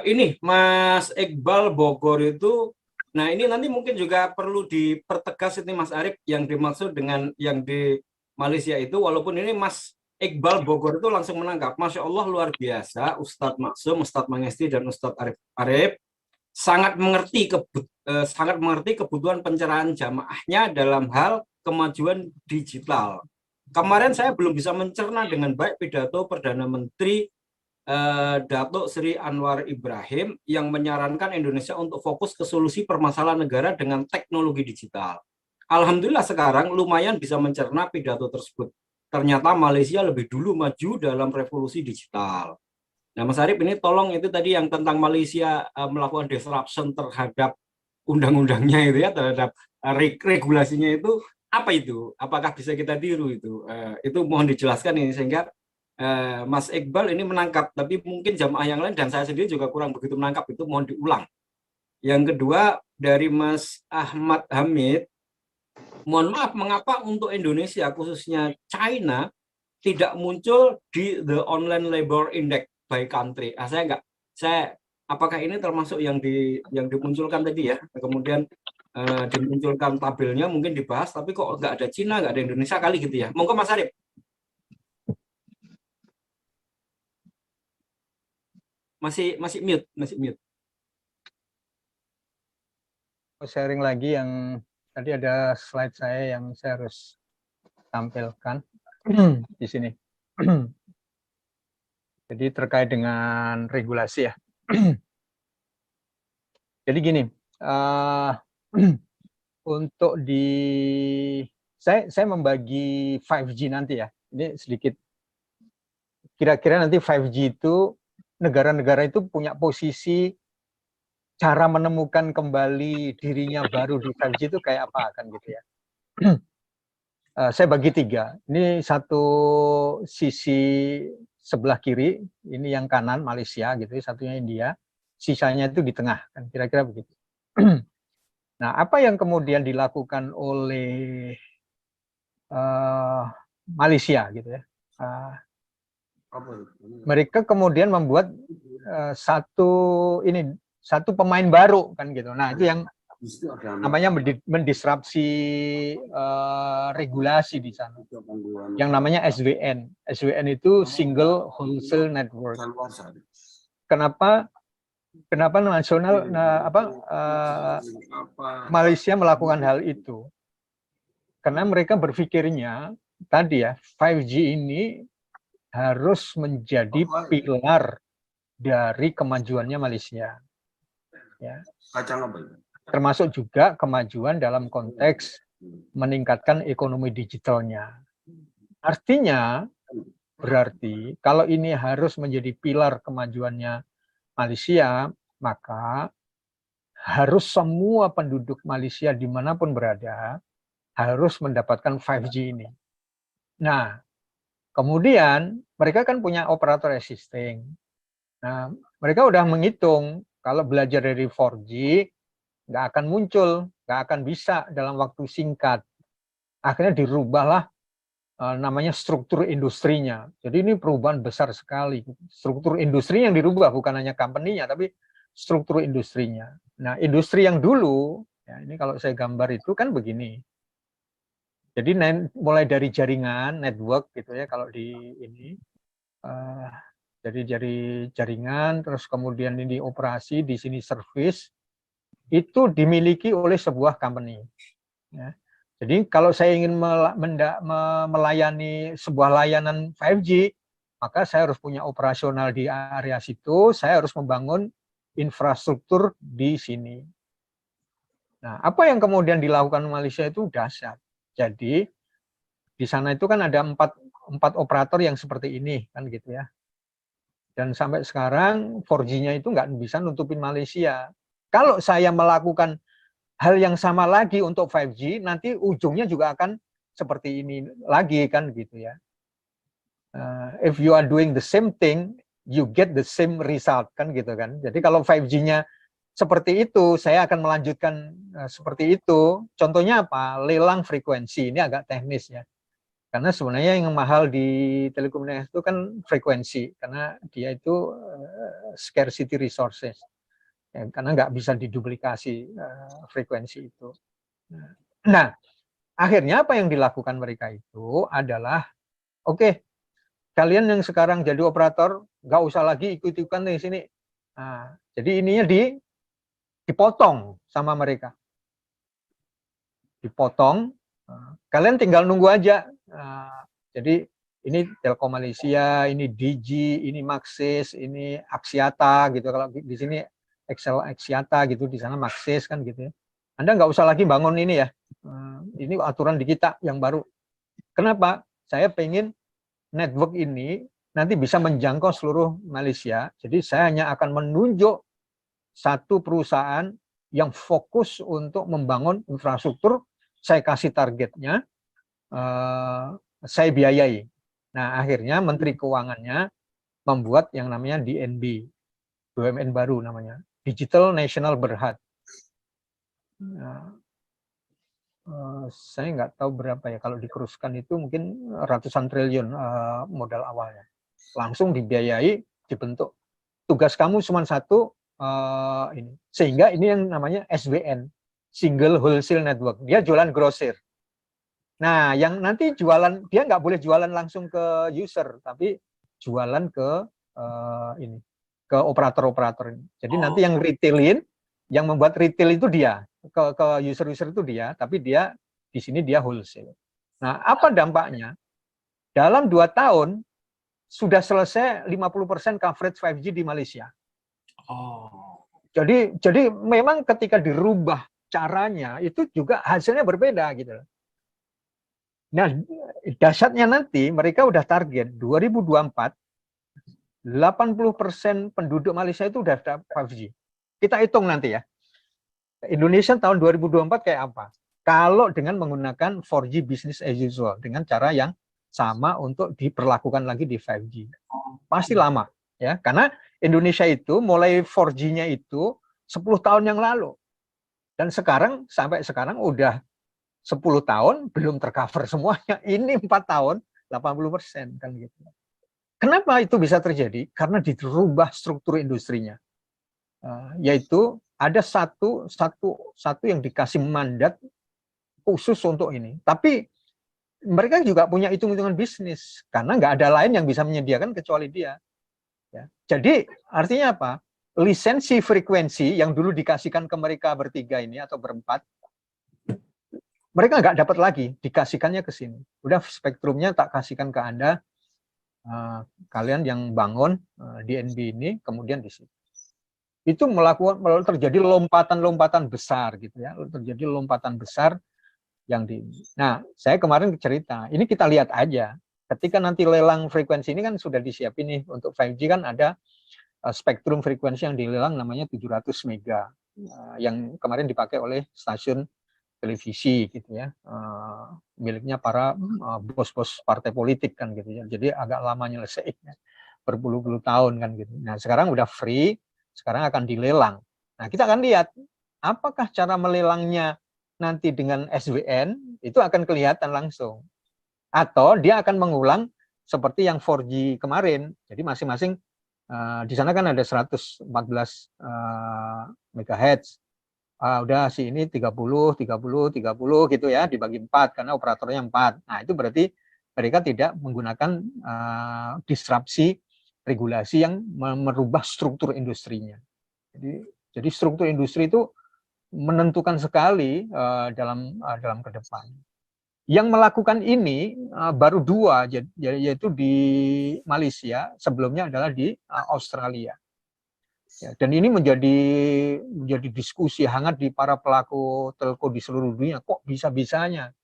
Ini Mas Iqbal Bogor itu, nah ini nanti mungkin juga perlu dipertegas ini Mas Arief yang dimaksud dengan yang di Malaysia itu, walaupun ini Mas Iqbal Bogor itu langsung menangkap, Masya Allah luar biasa, Ustadz Maksum, Ustadz Mangesti dan Ustadz Arief sangat mengerti kebutuhan pencerahan jamaahnya dalam hal kemajuan digital. Kemarin saya belum bisa mencerna dengan baik pidato Perdana Menteri Datuk Sri Anwar Ibrahim yang menyarankan Indonesia untuk fokus ke solusi permasalahan negara dengan teknologi digital. Alhamdulillah sekarang lumayan bisa mencerna pidato tersebut. Ternyata Malaysia lebih dulu maju dalam revolusi digital. Nah, Mas Arief ini tolong itu tadi yang tentang Malaysia melakukan disruption terhadap undang-undangnya itu ya, terhadap regulasinya itu apa itu? Apakah bisa kita tiru itu? Itu mohon dijelaskan ini sehingga Mas Iqbal ini menangkap, tapi mungkin jamaah yang lain dan saya sendiri juga kurang begitu menangkap, itu mohon diulang. Yang kedua dari Mas Ahmad Hamid, mohon maaf mengapa untuk Indonesia khususnya China tidak muncul di the online labor index by country. Saya apakah ini termasuk yang dimunculkan tadi ya, kemudian dimunculkan tabelnya mungkin dibahas, tapi kok nggak ada Cina, nggak ada Indonesia kali gitu ya. Monggo Mas Arief. Masih mute, masih mute. Sharing lagi yang tadi ada slide saya yang saya harus tampilkan di sini. Jadi terkait dengan regulasi ya. Jadi gini, untuk saya membagi 5G nanti ya. Ini sedikit kira-kira nanti 5G itu negara-negara itu punya posisi cara menemukan kembali dirinya baru di 5G itu kayak apa kan gitu ya. Saya bagi 3. Ini satu sisi sebelah kiri, ini yang kanan Malaysia gitu, satunya India, sisanya itu di tengah kan kira-kira begitu. Nah, apa yang kemudian dilakukan oleh Malaysia gitu ya? Mereka kemudian membuat satu pemain baru kan gitu. Nah, itu yang namanya mendisrupsi regulasi di sana. Yang namanya SWN. SWN itu Single Wholesale Network. Kenapa nasional Malaysia melakukan hal itu? Karena mereka berpikirnya tadi ya, 5G ini harus menjadi pilar dari kemajuannya Malaysia. Ya. Termasuk juga kemajuan dalam konteks meningkatkan ekonomi digitalnya. Artinya, berarti kalau ini harus menjadi pilar kemajuannya Malaysia, maka harus semua penduduk Malaysia dimanapun berada harus mendapatkan 5G ini. Nah, kemudian mereka kan punya operator existing. Nah, mereka udah menghitung kalau belajar dari 4G nggak akan muncul, nggak akan bisa dalam waktu singkat. Akhirnya dirubahlah namanya struktur industrinya. Jadi ini perubahan besar sekali. Struktur industri yang dirubah bukan hanya company-nya, tapi struktur industrinya. Nah, industri yang dulu, ya ini kalau saya gambar itu kan begini. Jadi mulai dari jaringan, network gitu ya, kalau di ini. Jadi dari jaringan, terus kemudian ini operasi, di sini service, itu dimiliki oleh sebuah company. Ya. Jadi kalau saya ingin melayani sebuah layanan 5G, maka saya harus punya operasional di area situ, saya harus membangun infrastruktur di sini. Nah, apa yang kemudian dilakukan Malaysia itu dahsyat. Jadi di sana itu kan ada empat operator yang seperti ini kan gitu ya. Dan sampai sekarang 4G-nya itu nggak bisa nutupin Malaysia. Kalau saya melakukan hal yang sama lagi untuk 5G, nanti ujungnya juga akan seperti ini lagi kan gitu ya. If you are doing the same thing, you get the same result kan gitu kan. Jadi kalau 5G-nya seperti itu, saya akan melanjutkan seperti itu. Contohnya apa? Lelang frekuensi, ini agak teknis ya. Karena sebenarnya yang mahal di telekomunikasi itu kan frekuensi, karena dia itu scarcity resources, ya, karena nggak bisa diduplikasi frekuensi itu. Nah, akhirnya apa yang dilakukan mereka itu adalah, oke, kalian yang sekarang jadi operator nggak usah lagi ikut-ikutan di sini. Nah, jadi ininya dipotong sama mereka, dipotong. Kalian tinggal nunggu aja. Jadi ini Telkom Malaysia, ini Digi, ini Maxis, ini Axiata gitu. Kalau di sini Excel Axiata gitu, di sana Maxis kan gitu ya. Anda nggak usah lagi bangun ini ya. Ini aturan di kita yang baru. Kenapa? Saya pengen network ini nanti bisa menjangkau seluruh Malaysia. Jadi saya hanya akan menunjuk satu perusahaan yang fokus untuk membangun infrastruktur. Saya kasih targetnya, saya biayai. Nah, akhirnya Menteri Keuangannya membuat yang namanya DNB, BUMN baru namanya, Digital National Berhad. Nah, saya nggak tahu berapa ya, kalau dikeruskan itu mungkin ratusan triliun modal awalnya. Langsung dibiayai, dibentuk. Tugas kamu cuma satu, ini. Sehingga ini yang namanya SWN, Single Wholesale Network. Dia jualan grosir. Nah, yang nanti jualan, dia nggak boleh jualan langsung ke user, tapi jualan ke ini, ke operator-operator ini. Jadi nanti yang retailin, yang membuat retail itu dia, ke user-user itu dia, tapi dia di sini dia wholesale. Nah, apa dampaknya? Dalam 2 tahun sudah selesai 50% coverage 5G di Malaysia. Jadi memang ketika dirubah caranya itu juga hasilnya berbeda gitu. Nah, dahsyatnya nanti mereka udah target 2024 80% penduduk Malaysia itu udah ada 5G. Kita hitung nanti ya. Indonesia tahun 2024 kayak apa? Kalau dengan menggunakan 4G business as usual dengan cara yang sama untuk diperlakukan lagi di 5G. Pasti lama ya, karena Indonesia itu mulai 4G-nya itu 10 tahun yang lalu. Dan sekarang sampai sekarang udah 10 tahun belum tercover semuanya. Ini 4 tahun 80% kan gitu. Kenapa itu bisa terjadi? Karena dirubah struktur industrinya. Yaitu ada satu yang dikasih mandat khusus untuk ini. Tapi mereka juga punya hitung-hitungan bisnis karena nggak ada lain yang bisa menyediakan kecuali dia. Ya. Jadi artinya apa? Lisensi frekuensi yang dulu dikasihkan ke mereka bertiga ini atau berempat, mereka nggak dapat lagi, dikasihkannya ke sini. Udah spektrumnya tak kasihkan ke Anda, kalian yang bangun DNB ini, kemudian di sini. Itu terjadi lompatan-lompatan besar gitu ya, terjadi lompatan besar yang di. Nah, saya kemarin cerita, ini kita lihat aja. Ketika nanti lelang frekuensi ini kan sudah disiapin nih untuk 5G kan ada spektrum frekuensi yang dilelang namanya 700 mega yang kemarin dipakai oleh stasiun televisi gitu ya, miliknya para bos-bos partai politik kan gitu ya. Jadi agak lama nyelesainya, berpuluh-puluh tahun kan gitu. Nah, sekarang udah free, sekarang akan dilelang. Nah, kita akan lihat apakah cara melelangnya nanti dengan SWN itu akan kelihatan langsung. Atau dia akan mengulang seperti yang 4G kemarin. Jadi masing-masing di sana kan ada 114 MHz. Udah si ini 30 gitu ya, dibagi 4 karena operatornya 4. Nah, itu berarti mereka tidak menggunakan disrupsi regulasi yang merubah struktur industrinya. Jadi struktur industri itu menentukan sekali dalam ke depan. Yang melakukan ini baru 2, yaitu di Malaysia, sebelumnya adalah di Australia. Ya, dan ini menjadi diskusi hangat di para pelaku telco di seluruh dunia. Kok bisa-bisanya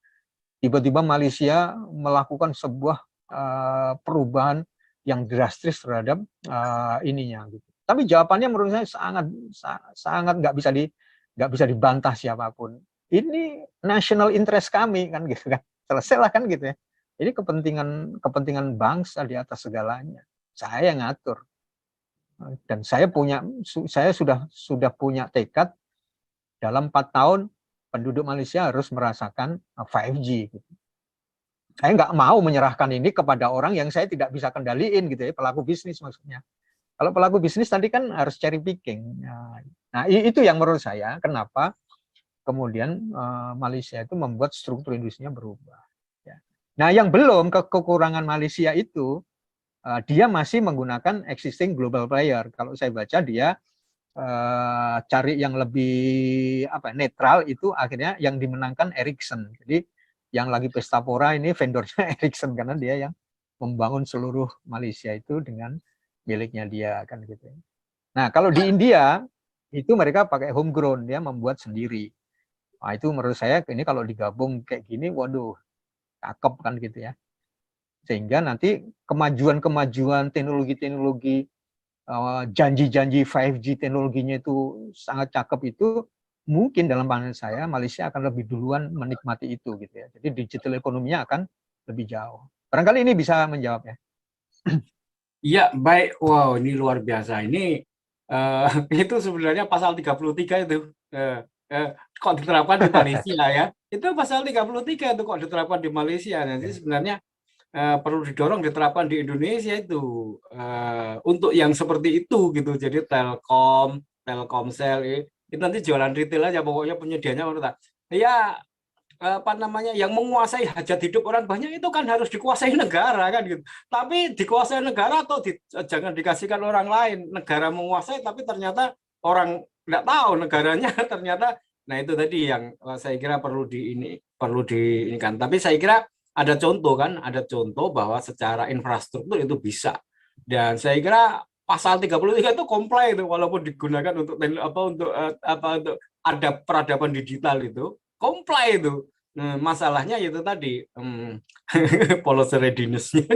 tiba-tiba Malaysia melakukan sebuah perubahan yang drastis terhadap ininya. Gitu. Tapi jawabannya menurut saya sangat nggak bisa dibantah siapapun. Ini national interest kami kan gitu kan. Selesai lah kan gitu ya. Ini kepentingan bangsa di atas segalanya. Saya yang ngatur. Dan saya sudah punya tekad dalam 4 tahun penduduk Malaysia harus merasakan 5G. Gitu. Saya nggak mau menyerahkan ini kepada orang yang saya tidak bisa kendaliin gitu ya, pelaku bisnis maksudnya. Kalau pelaku bisnis tadi kan harus cherry picking. Nah, itu yang menurut saya kenapa kemudian Malaysia itu membuat struktur industrinya berubah. Ya. Nah, yang belum kekurangan Malaysia itu dia masih menggunakan existing global player. Kalau saya baca dia cari yang lebih netral itu akhirnya yang dimenangkan Ericsson. Jadi yang lagi pesta pora ini vendornya Ericsson karena dia yang membangun seluruh Malaysia itu dengan miliknya dia kan gitu. Nah, kalau di India itu mereka pakai homegrown, dia membuat sendiri. Nah, itu menurut saya ini kalau digabung kayak gini, waduh, cakep kan gitu ya. Sehingga nanti kemajuan-kemajuan teknologi-teknologi janji-janji 5G teknologinya itu sangat cakep itu mungkin dalam pandangan saya Malaysia akan lebih duluan menikmati itu gitu ya. Jadi digital ekonominya akan lebih jauh. Barangkali ini bisa menjawab ya. Iya, baik. Wow, ini luar biasa. Ini itu sebenarnya pasal 33 itu kok diterapkan di Malaysia ya. Itu pasal 33 itu kok diterapkan di Malaysia. Nanti sebenarnya perlu didorong diterapkan di Indonesia itu untuk yang seperti itu gitu. Jadi Telkom, Telkomsel itu nanti jualan retail aja pokoknya penyediaannya ya apa namanya yang menguasai hajat hidup orang banyak itu kan harus dikuasai negara kan gitu. Tapi dikuasai negara atau jangan dikasihkan orang lain. Negara menguasai tapi ternyata orang nggak tahu negaranya ternyata. Nah itu tadi yang saya kira perlu diinikan. Tapi saya kira ada contoh kan, ada contoh bahwa secara infrastruktur itu bisa. Dan saya kira pasal 33 itu comply itu walaupun digunakan untuk untuk ada peradaban digital itu comply itu. Nah, masalahnya itu tadi policy readiness-nya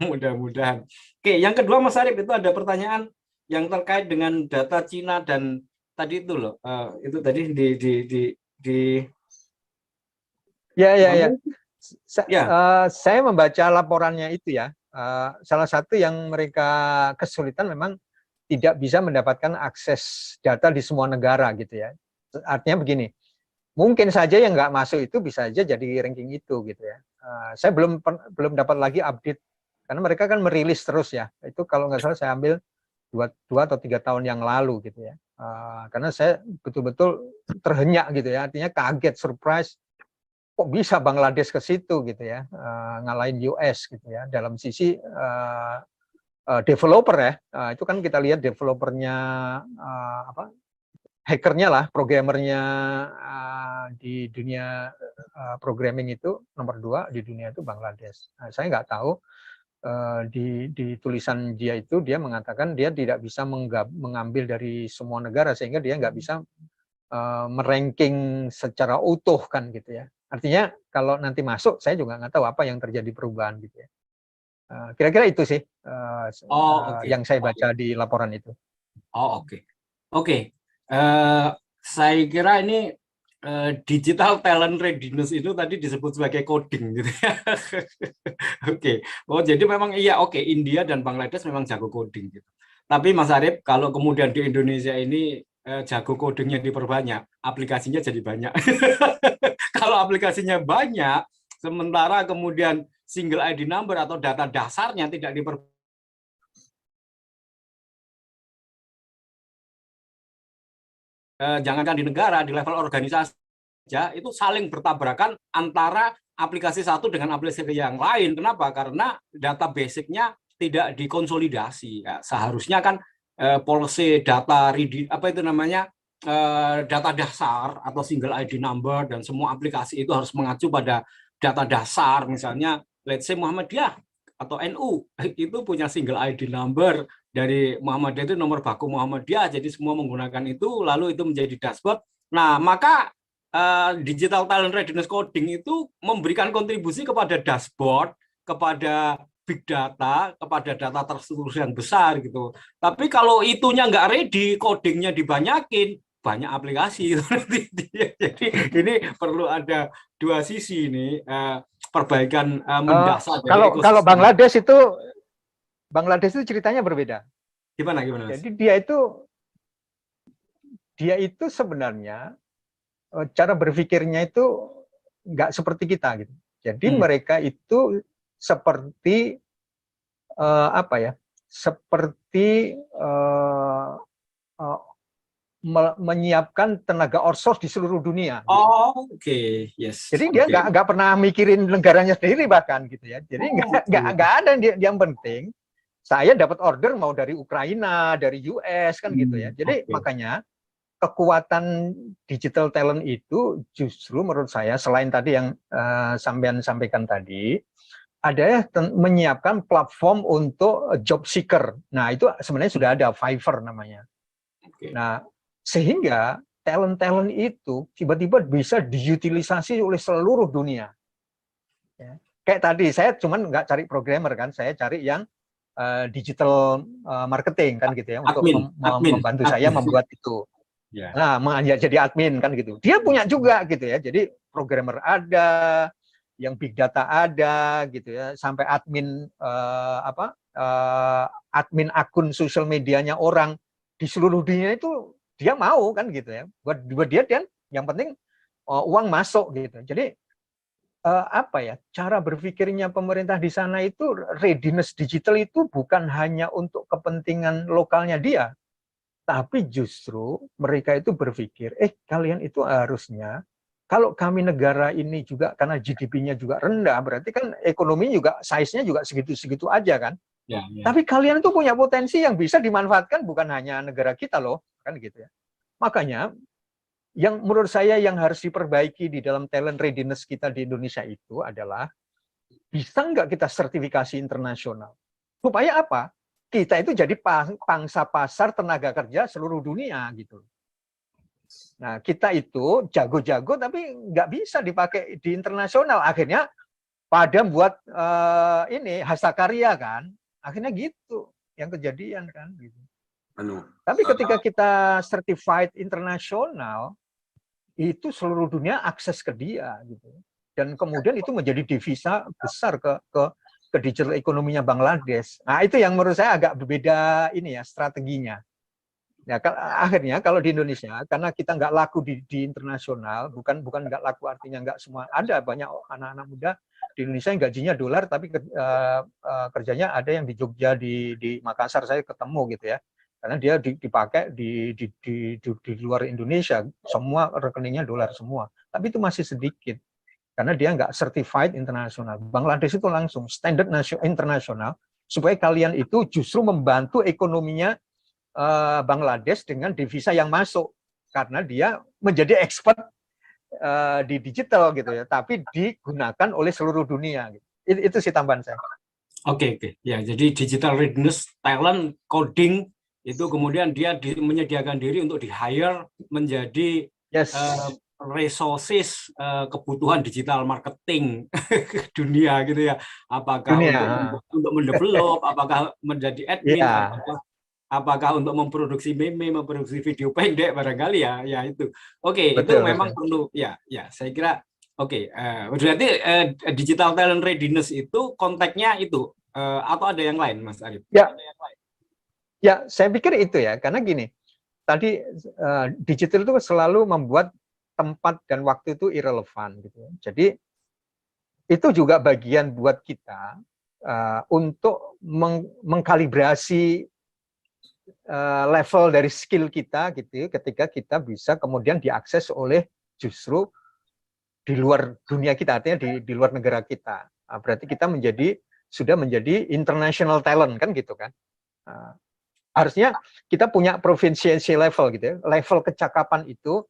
mudah-mudahan. Oke, yang kedua Mas Arif itu ada pertanyaan yang terkait dengan data Cina dan tadi itu loh, itu tadi di Ya. ya. Saya membaca laporannya itu ya. Salah satu yang mereka kesulitan memang tidak bisa mendapatkan akses data di semua negara gitu ya. Artinya begini, mungkin saja yang nggak masuk itu bisa aja jadi ranking itu gitu ya. Saya belum dapat lagi update karena mereka kan merilis terus ya. Itu kalau nggak salah saya ambil 2 atau 3 tahun yang lalu gitu ya. Karena saya betul-betul terhenyak gitu ya. Artinya kaget, surprise. Kok bisa Bangladesh ke situ gitu ya, ngalahin US gitu ya. Dalam sisi developer ya, itu kan kita lihat developernya hackernya lah, programmernya di dunia programming itu nomor 2 di dunia itu Bangladesh. Nah, saya nggak tahu di tulisan dia itu dia mengatakan dia tidak bisa mengambil dari semua negara sehingga dia nggak bisa meranking secara utuh kan gitu ya. Artinya kalau nanti masuk saya juga nggak tahu apa yang terjadi perubahan gitu ya. Kira-kira itu sih yang saya baca di laporan itu. Oke. Saya kira ini digital talent readiness itu tadi disebut sebagai coding gitu ya. Oke. Oh jadi memang iya oke India dan Bangladesh memang jago coding gitu. Tapi Mas Arif kalau kemudian di Indonesia ini jago codingnya diperbanyak, aplikasinya jadi banyak. Kalau aplikasinya banyak, sementara kemudian single ID number atau data dasarnya tidak jangankan di negara, di level organisasi ya, itu saling bertabrakan antara aplikasi satu dengan aplikasi yang lain. Kenapa? Karena data basicnya tidak dikonsolidasi. Ya, seharusnya kan policy data apa itu namanya data dasar atau single ID number dan semua aplikasi itu harus mengacu pada data dasar. Misalnya, let's say Muhammadiyah atau NU itu punya single ID number dari Muhammadiyah itu nomor baku Muhammadiyah, jadi semua menggunakan itu, lalu itu menjadi dashboard. Nah, maka digital talent readiness coding itu memberikan kontribusi kepada dashboard, kepada big data, kepada data terstruktur yang besar gitu. Tapi kalau itunya nggak ready, codingnya dibanyakin, banyak aplikasi. Jadi ini perlu ada dua sisi ini, perbaikan mendasar dari ekosistem. Kalau Bangladesh itu ceritanya berbeda. Gimana? Jadi dia itu sebenarnya cara berpikirnya itu nggak seperti kita gitu. Jadi mereka itu seperti apa ya? Seperti menyiapkan tenaga outsource di seluruh dunia. Oh, oke, yes. Jadi dia nggak pernah mikirin negaranya sendiri bahkan gitu ya. Jadi nggak ada yang penting saya dapat order mau dari Ukraina, dari US kan gitu ya. Jadi makanya kekuatan digital talent itu justru menurut saya selain tadi yang sampean sampaikan tadi, ada menyiapkan platform untuk job seeker. Nah itu sebenarnya sudah ada Fiverr namanya. Nah sehingga talent-talent itu tiba-tiba bisa diutilisasi oleh seluruh dunia. Ya. Kayak tadi saya cuman nggak cari programmer kan, saya cari yang digital marketing kan gitu ya, untuk membantu saya membuat itu. Nah, jadi admin kan gitu. Dia punya juga gitu ya. Jadi programmer ada, yang big data ada gitu ya, sampai admin admin akun sosial medianya orang di seluruh dunia itu dia mau kan gitu ya. Buat dia dan yang penting uang masuk gitu. Jadi apa ya, cara berpikirnya pemerintah di sana itu readiness digital itu bukan hanya untuk kepentingan lokalnya dia, tapi justru mereka itu berpikir, kalian itu harusnya, kalau kami negara ini juga karena GDP-nya juga rendah, berarti kan ekonomi juga size-nya juga segitu-segitu aja kan. Ya. Tapi kalian itu punya potensi yang bisa dimanfaatkan bukan hanya negara kita loh, kan gitu ya. Makanya yang menurut saya yang harus diperbaiki di dalam talent readiness kita di Indonesia itu adalah bisa nggak kita sertifikasi internasional? Supaya apa? Kita itu jadi pangsa pasar tenaga kerja seluruh dunia gitu. Nah kita itu jago-jago tapi nggak bisa dipakai di internasional. Akhirnya pada buat ini hasakarya kan. Akhirnya gitu yang kejadian kan. Gitu. Tapi ketika kita certified internasional, itu seluruh dunia akses ke dia gitu. Dan kemudian itu menjadi devisa besar ke digital ekonominya Bangladesh. Nah, itu yang menurut saya agak berbeda ini ya strateginya. Ya, akhirnya kalau di Indonesia karena kita nggak laku di internasional, bukan nggak laku artinya nggak semua, ada banyak anak-anak muda di Indonesia yang gajinya dolar tapi kerjanya ada yang di Jogja, di Makassar saya ketemu gitu ya. Karena dia dipakai di luar Indonesia, semua rekeningnya dolar semua. Tapi itu masih sedikit, karena dia nggak certified internasional. Bangladesh itu langsung standar internasional, supaya kalian itu justru membantu ekonominya Bangladesh dengan devisa yang masuk. Karena dia menjadi expert di digital gitu ya, tapi digunakan oleh seluruh dunia. Gitu. Itu sih tambahan saya. Oke. Ya, jadi digital readiness, talent, coding, itu kemudian dia menyediakan diri untuk di-hire menjadi resources kebutuhan digital marketing dunia gitu ya. Apakah untuk mendevelop, apakah menjadi admin, apakah untuk memproduksi meme, memproduksi video pendek barangkali ya itu. Oke, itu memang perlu ya saya kira berarti digital talent readiness itu konteksnya itu atau ada yang lain Mas Arief? Ya, saya pikir itu ya, karena gini, tadi digital itu selalu membuat tempat dan waktu itu irrelevan gitu. Jadi itu juga bagian buat kita untuk mengkalibrasi level dari skill kita gitu, ketika kita bisa kemudian diakses oleh justru di luar dunia kita, artinya di luar negara kita. Berarti kita sudah menjadi international talent kan gitu kan. Harusnya kita punya proficiency level gitu ya, level kecakapan itu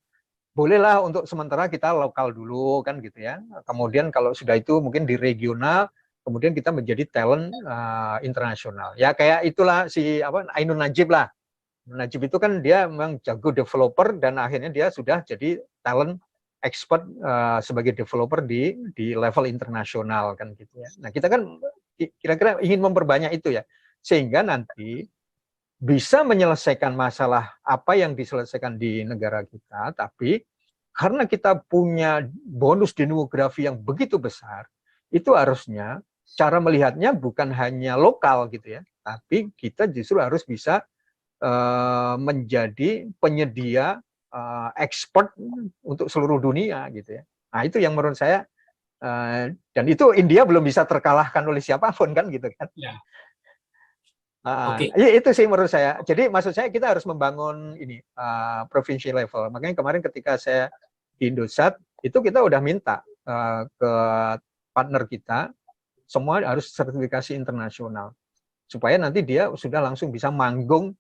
bolehlah untuk sementara kita lokal dulu kan gitu ya. Kemudian kalau sudah itu mungkin di regional, kemudian kita menjadi talent internasional. Ya kayak itulah si Ainun Najib lah. Najib itu kan dia memang jago developer dan akhirnya dia sudah jadi talent expert sebagai developer di level internasional kan gitu ya. Nah kita kan kira-kira ingin memperbanyak itu ya, sehingga nanti bisa menyelesaikan masalah apa yang diselesaikan di negara kita, tapi karena kita punya bonus demografi yang begitu besar, itu harusnya cara melihatnya bukan hanya lokal gitu ya, tapi kita justru harus bisa menjadi penyedia ekspor untuk seluruh dunia gitu ya. Nah itu yang menurut saya Dan itu India belum bisa terkalahkan oleh siapapun kan gitu kan. Ya. Itu sih menurut saya. Jadi maksud saya kita harus membangun ini provinsi level. Makanya kemarin ketika saya di Indosat itu kita udah minta ke partner kita semua harus sertifikasi internasional supaya nanti dia sudah langsung bisa manggung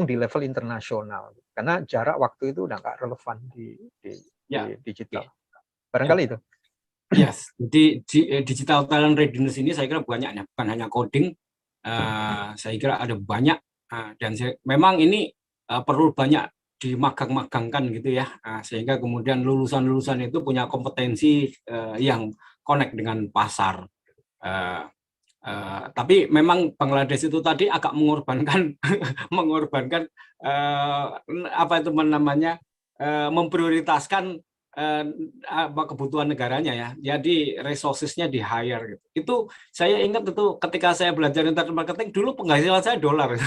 di level internasional. Karena jarak waktu itu udah nggak relevan di digital. Barangkali itu. Yes, jadi digital talent readiness ini saya kira bukan hanya coding, saya kira ada banyak dan memang ini perlu banyak dimagang-magangkan gitu ya, sehingga kemudian lulusan-lulusan itu punya kompetensi yang connect dengan pasar. Tapi memang Bangladesh itu tadi agak mengorbankan apa itu namanya memprioritaskan kebutuhan negaranya ya, jadi resourcesnya di hire gitu. Itu saya ingat itu ketika saya belajar internet marketing dulu penghasilan saya dolar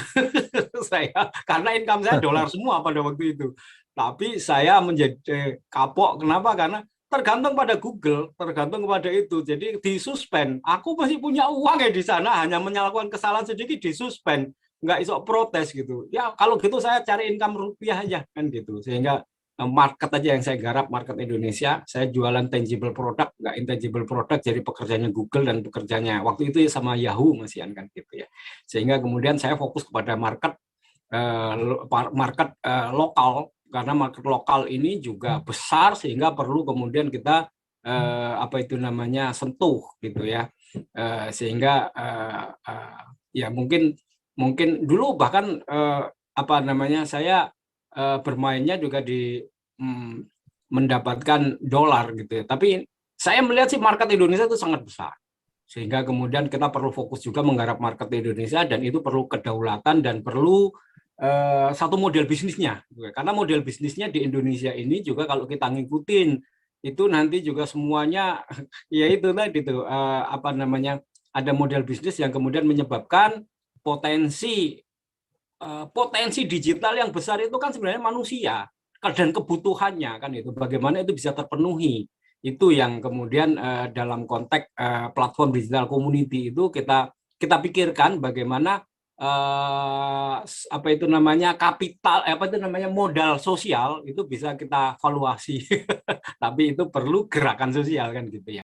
saya karena income saya dolar semua pada waktu itu. Tapi saya menjadi kapok, kenapa? Karena tergantung pada Google, tergantung kepada itu. Jadi disuspend. Aku masih punya uang ya di sana, hanya melakukan kesalahan sedikit disuspend, nggak iso protes gitu. Ya kalau gitu saya cari income rupiah aja kan gitu. Sehingga market aja yang saya garap, market Indonesia. Saya jualan tangible product, nggak intangible product, jadi pekerjaannya Google dan pekerjaannya waktu itu sama Yahoo masih kan gitu ya. Sehingga kemudian saya fokus kepada market lokal, karena market lokal ini juga besar sehingga perlu kemudian kita apa itu namanya sentuh gitu ya. Sehingga ya mungkin dulu bahkan apa namanya saya bermainnya juga di mendapatkan dolar gitu ya. Tapi saya melihat sih market Indonesia itu sangat besar. Sehingga kemudian kita perlu fokus juga menggarap market Indonesia dan itu perlu kedaulatan dan perlu satu model bisnisnya. Karena model bisnisnya di Indonesia ini juga kalau kita ngikutin itu nanti juga semuanya ya itu tadi tuh apa namanya ada model bisnis yang kemudian menyebabkan potensi digital yang besar itu kan sebenarnya manusia dan kebutuhannya kan itu bagaimana itu bisa terpenuhi, itu yang kemudian dalam konteks platform digital community itu kita pikirkan bagaimana apa itu namanya kapital apa itu namanya modal sosial itu bisa kita valuasi tapi itu perlu gerakan sosial kan gitu ya.